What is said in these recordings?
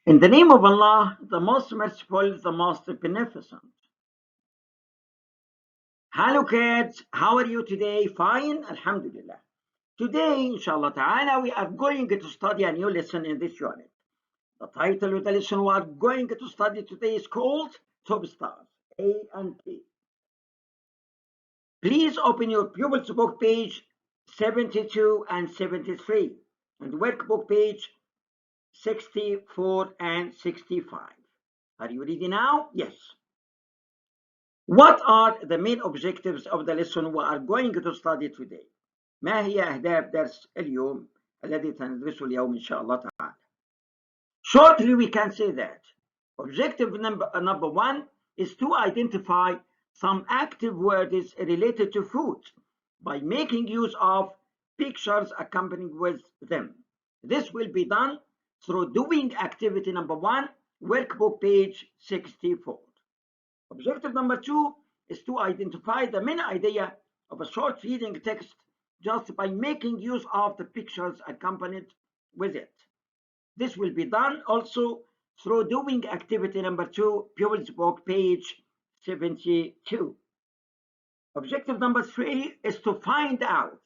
In the name of Allah, the most merciful, the most beneficent. Hello kids, how are you today? Fine, Alhamdulillah. Today, inshallah ta'ala, we are going to study a new lesson in this unit. The title of the lesson we are going to study today is called Top Stars, A and P. Please open your pupils book page 72 and 73 and workbook page 64 and 65. Are you ready now? Yes. What are the main objectives of the lesson we are going to study today? ما هي أهداف درس اليوم الذي سندرسه اليوم إن شاء الله تعالى? Shortly, we can say that objective number one is to identify some active words related to food by making use of pictures accompanied with them. This will be done through doing activity number one, workbook page 64. Objective number two is to identify the main idea of a short reading text just by making use of the pictures accompanied with it. This will be done also through doing activity number two, pupils book page 72. Objective number three is to find out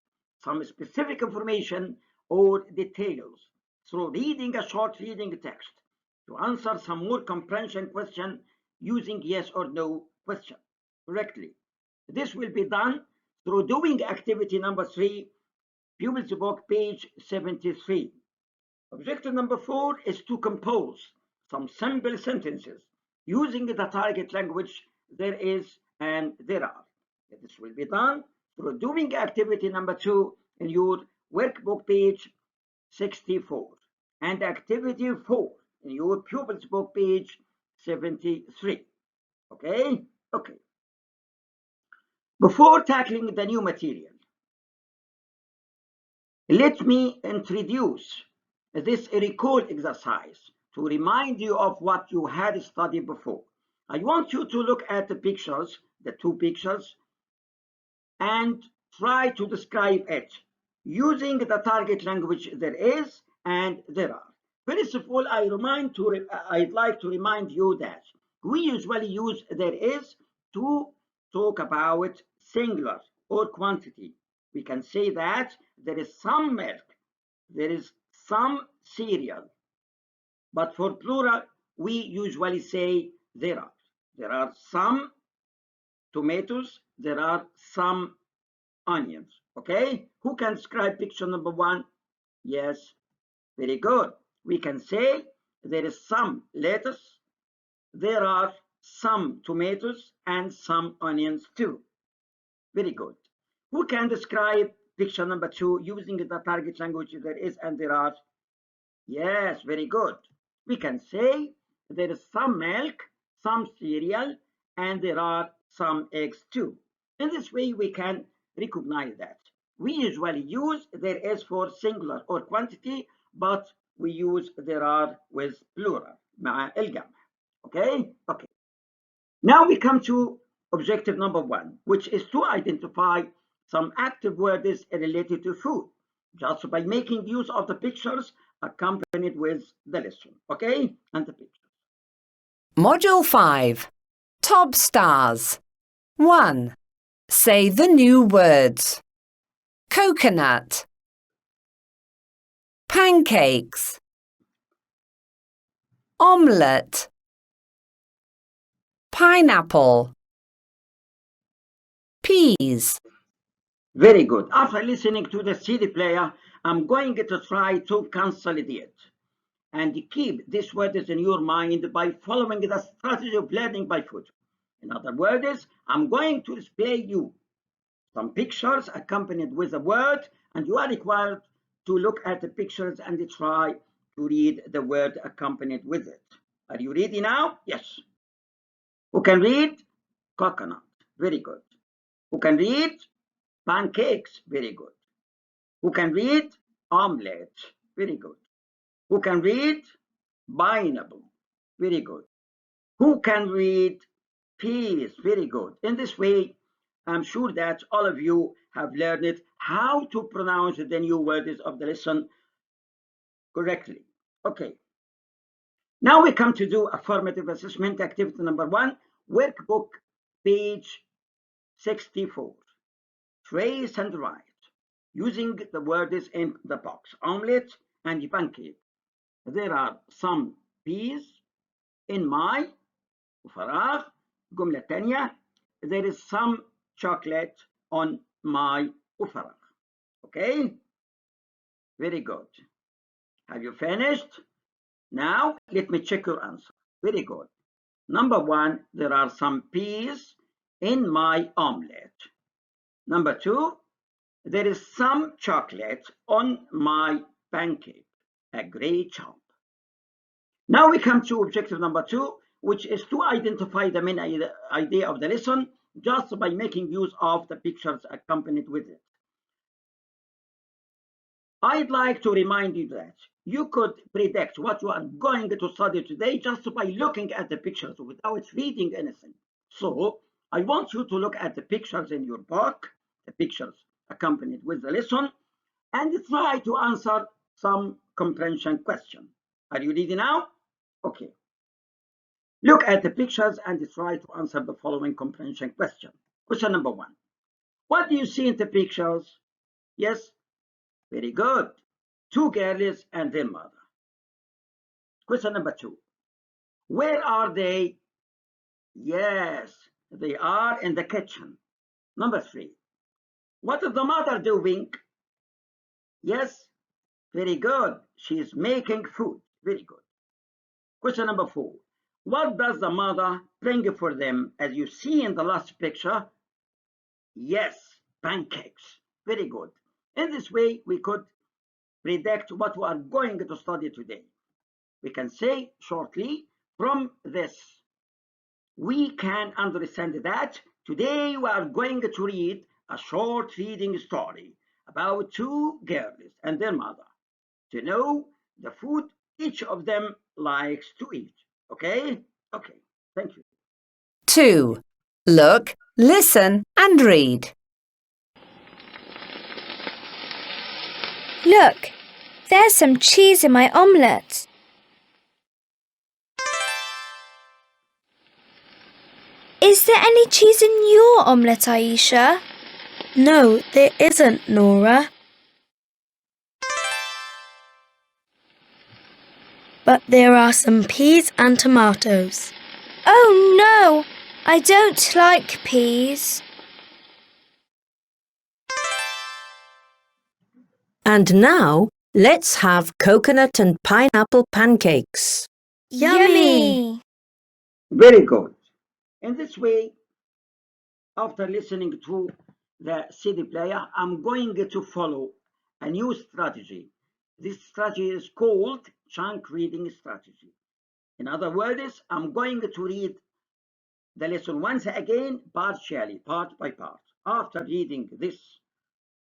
some specific information or details through reading a short reading text to answer some more comprehension question using yes or no question correctly. This will be done through doing activity number three, pupils book page 73. Objective number four is to compose some simple sentences using the target language there is and there are. This will be done through doing activity number two in your workbook page 64 and activity 4 in your pupils book page 73. Okay? Okay. Before tackling the new material, let me introduce this recall exercise to remind you of what you had studied before. I want you to look at the pictures, the two pictures, and try to describe it using the target language there is and there are. First of all, I'd like to remind you that we usually use there is to talk about singular or quantity. We can say that there is some milk, there is some cereal, but for plural, we usually say there are. There are some tomatoes, there are some onions. Okay, who can describe picture number one? Yes, very good. We can say there is some lettuce, there are some tomatoes and some onions too. Very good. Who can describe picture number two using the target language there is and there are? Yes, very good. We can say there is some milk, some cereal, and there are some eggs too. In this way, we can recognize that. We usually use there is for singular or quantity, but we use there are with plural, مع الجمع. Okay? Okay. Now we come to objective number one, which is to identify some active words related to food, just by making use of the pictures accompanied with the lesson. Okay? And the pictures. Module 5. Top Stars. 1. Say the new words. Coconut. Pancakes. Omelette. Pineapple. Peas. Very good. After listening to the CD player, I'm going to try to consolidate and keep these words in your mind by following the strategy of learning by foot. In other words, I'm going to display you some pictures accompanied with a word, and you are required to look at the pictures and try to read the word accompanied with it. Are you ready now? Yes. Who can read? Coconut. Very good. Who can read? Pancakes. Very good. Who can read? Omelette. Very good. Who can read? Pineapple. Very good. Who can read? Peas. Very good. In this way, I'm sure that all of you have learned how to pronounce the new words of the lesson correctly. Okay. Now we come to do affirmative assessment activity number 1, workbook, page 64. Trace and write, using the words in the box, omelette and pancake. There are some peas in my وفراغ. الجملة الثانية, there is some chocolate on my وفراغ. Okay? Very good. Have you finished? Now, let me check your answer. Very good. Number 1, there are some peas in my omelette. Number 2, there is some chocolate on my pancake. A great job. Now we come to objective number 2, which is to identify the main idea of the lesson just by making use of the pictures accompanied with it. I'd like to remind you that you could predict what you are going to study today just by looking at the pictures without reading anything. So I want you to look at the pictures in your book, the pictures accompanied with the lesson, and try to answer some comprehension question. Are you ready now? Okay. Look at the pictures and try to answer the following comprehension question. Question number 1. What do you see in the pictures? Yes, very good. 2 girls and their mother. Question number 2. Where are they? Yes, they are in the kitchen. Number 3. What is the mother doing? Yes, very good. She is making food. Very good. Question number 4. What does the mother bring for them? As you see in the last picture, yes, pancakes. Very good. In this way, we could predict what we are going to study today. We can say shortly, from this, we can understand that today we are going to read a short reading story about 2 girls and their mother to know the food each of them likes to eat. Okay? Okay, thank you. 2. Look, listen and read. Look, there's some cheese in my omelette. Is there any cheese in your omelette, Aisha? No, there isn't, Nora. But there are some peas and tomatoes. Oh no, I don't like peas. And now, let's have coconut and pineapple pancakes. Yummy! Very good. In this way, after listening to the CD player, I'm going to follow a new strategy. This strategy is called chunk reading strategy. In other words, I'm going to read the lesson once again, partially, part by part. After reading this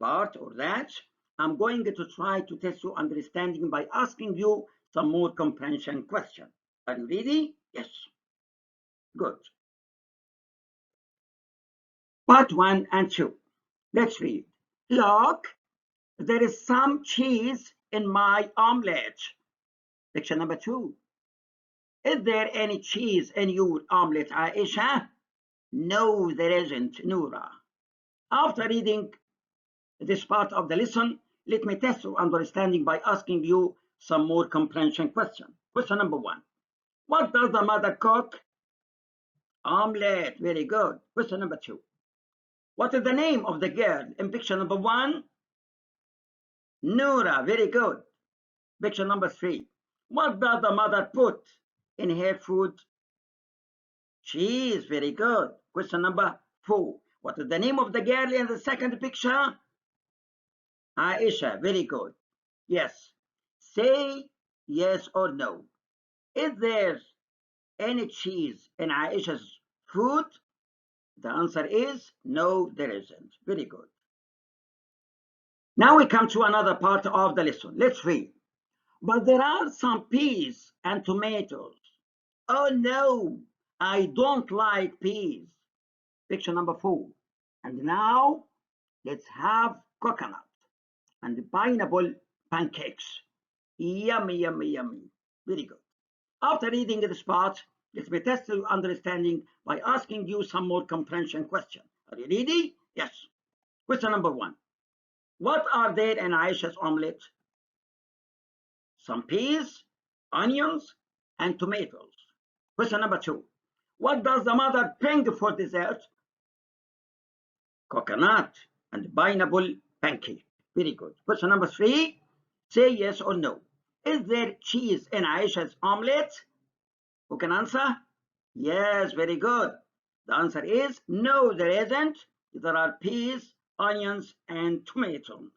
part or that, I'm going to try to test your understanding by asking you some more comprehension questions. Are you ready? Yes. Good. Part 1 and 2. Let's read. Look, there is some cheese in my omelette. Picture number 2. Is there any cheese in your omelette, Aisha? No, there isn't, Noura. After reading this part of the lesson, let me test your understanding by asking you some more comprehension questions. Question number 1. What does the mother cook? Omelette. Very good. Question number 2. What is the name of the girl in picture number 1? Noura. Very good. Picture number 3. What does the mother put in her food? Cheese. Very good. Question number 4. What is the name of the girl in the second picture? Aisha. Very good. Yes. Say yes or no. Is there any cheese in Aisha's food? The answer is no, there isn't. Very good. Now we come to another part of the lesson. Let's read. But there are some peas and tomatoes. Oh no, I don't like peas. Picture number 4. And now let's have coconut and pineapple pancakes. Yummy, yummy, yummy. Very good. After reading this part, let me test your understanding by asking you some more comprehension questions. Are you ready? Yes. Question number 1. What are there in Aisha's omelette? Some peas, onions, and tomatoes. Question number 2. What does the mother bring for dessert? Coconut and pineapple pancake. Very good. Question number 3. Say yes or no. Is there cheese in Aisha's omelette? Who can answer? Yes, very good. The answer is no, there isn't. There are peas, onions, and tomatoes.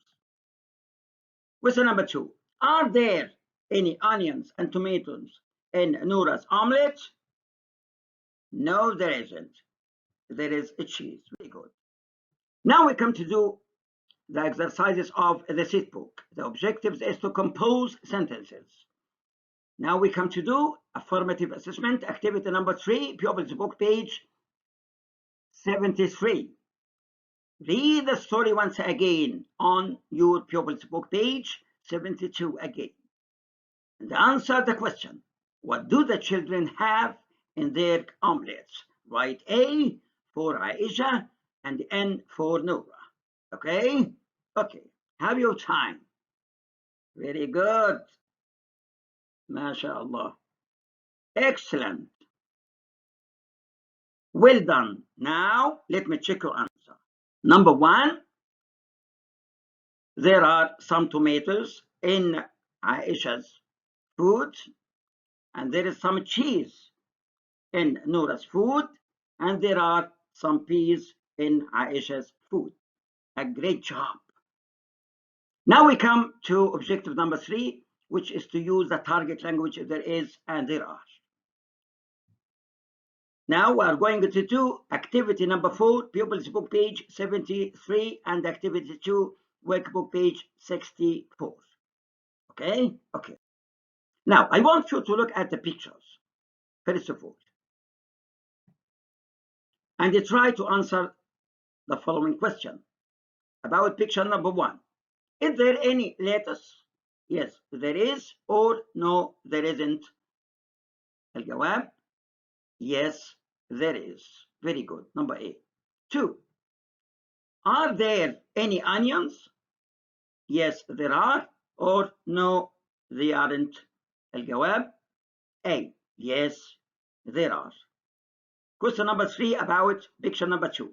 Question number 2. Are there any onions and tomatoes in Nora's omelette? No, there isn't. There is a cheese. Very good. Now we come to do the exercises of the SIT book. The objectives is to compose sentences. Now we come to do affirmative assessment, activity number 3, pupils book, page 73. Read the story once again on your pupils book, page 72 again. And answer the question. What do the children have in their omelets? Write A for Aisha and N for Nora. Okay? Okay. Have your time. Very good. MashaAllah. Excellent. Well done. Now, let me check your answer. Number 1, there are some tomatoes in Aisha's food, and there is some cheese in Nora's food, and there are some peas in Aisha's food. A great job. Now we come to objective number 3, which is to use the target language if there is and there are. Now we are going to do activity number 4, pupils book, page 73, and activity 2, workbook, page 64. Okay? Okay. Now I want you to look at the pictures, first of all, and try to answer the following question about picture number 1. Is there any lettuce? Yes, there is, or no, there isn't. الجواب yes, there is. Very good. Number 8. 2. Are there any onions? Yes, there are, or no, they aren't. الجواب A. Yes, there are. Question number 3 about picture number 2.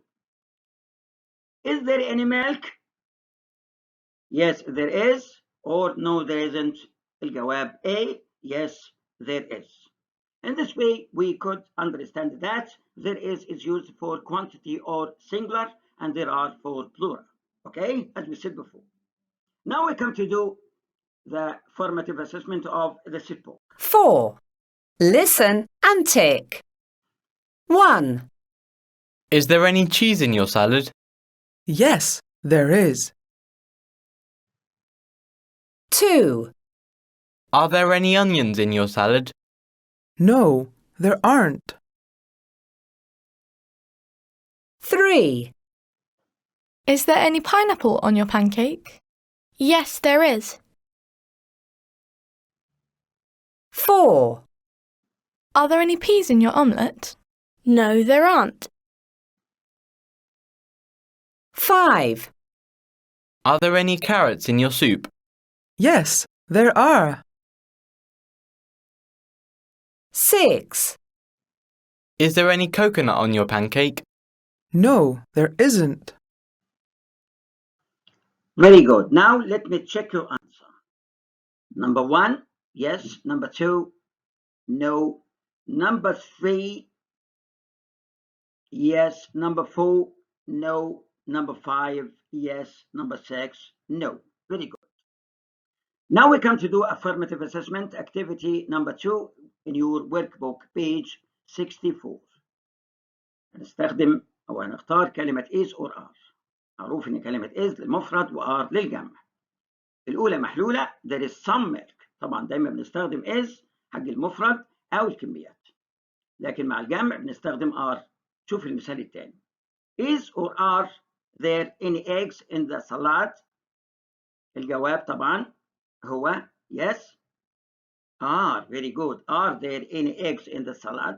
Is there any milk? Yes, there is, or no, there isn't. الجواب A. Yes, there is. In this way, we could understand that there is used for quantity or singular, and there are for plural. Okay, as we said before. Now we come to do the formative assessment of the SIT book. 4. Listen and tick. 1, Is there any cheese in your salad? Yes, there is. 2, Are there any onions in your salad? No, there aren't. 3, Is there any pineapple on your pancake? Yes, there is. 4, Are there any peas in your omelette? No, there aren't. 5, Are there any carrots in your soup? Yes, there are. 6, Is there any coconut on your pancake? No, there isn't. Very good. Now let me check your answer. Number 1, yes. Number 2, no. Number 3, yes. Number 4, no. Number 5, yes. Number 6, no. Very good. Now we come to do affirmative assessment, activity number 2 in your workbook, page 64. هنستخدم أو هنختار كلمة is or are. معروف إن كلمة is للمفرد و are للجمع. الأولى محلولة there is some milk. طبعا دايما بنستخدم is حق المفرد أو الكميات. لكن مع الجمع بنستخدم are. شوف المثال الثاني. Is or are there any eggs in the salad? الجواب طبعا هو yes. Are. Very good. Are there any eggs in the salad?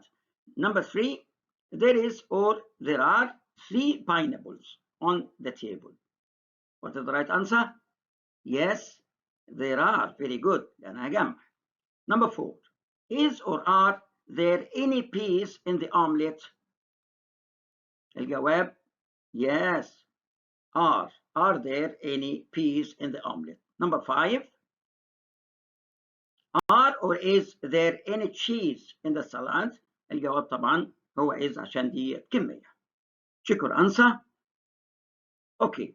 Number 3, there is or there are 3 pineapples on the table. What is the right answer? Yes, there are. Very good. أنا هجمع. Number 4, is or are there any peas in the omelet? الجواب yes, are. Are there any peas in the omelet? Number 5, are or is there any cheese in the salad? الجواب طبعا هو is عشان دي كمية. Check your answer. Okay.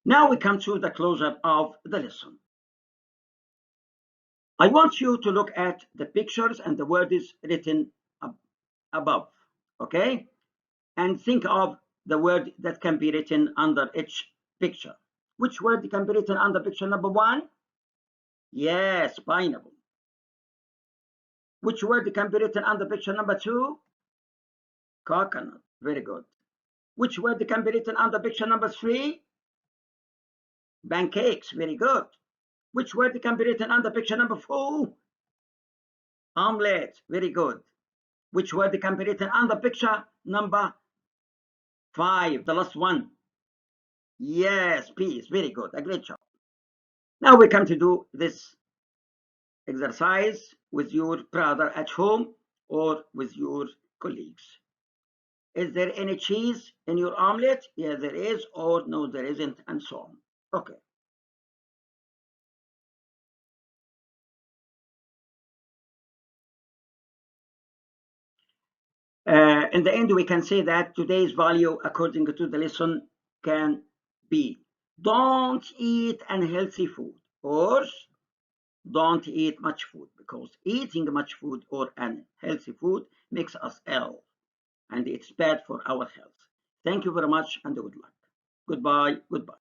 Now we come to the close-up of the lesson. I want you to look at the pictures and the word is written above, okay? And think of the word that can be written under each picture. Which word can be written under picture number 1? Yes, pineapple. Which word can be written under picture number 2? Coconut. Very good. Which word can be written under picture number 3? Pancakes. Very good. Which word can be written under picture number 4? Omelette. Very good. Which word can be written under picture number 5? The last one. Yes, peas. Very good. A great job. Now we come to do this exercise with your brother at home or with your colleagues. Is there any cheese in your omelette? Yeah, there is, or no, there isn't, and so on. Okay. In the end, we can say that today's value, according to the lesson, can be don't eat unhealthy food or don't eat much food, because eating much food or unhealthy food makes us ill and it's bad for our health. Thank you very much and good luck. Goodbye. Goodbye.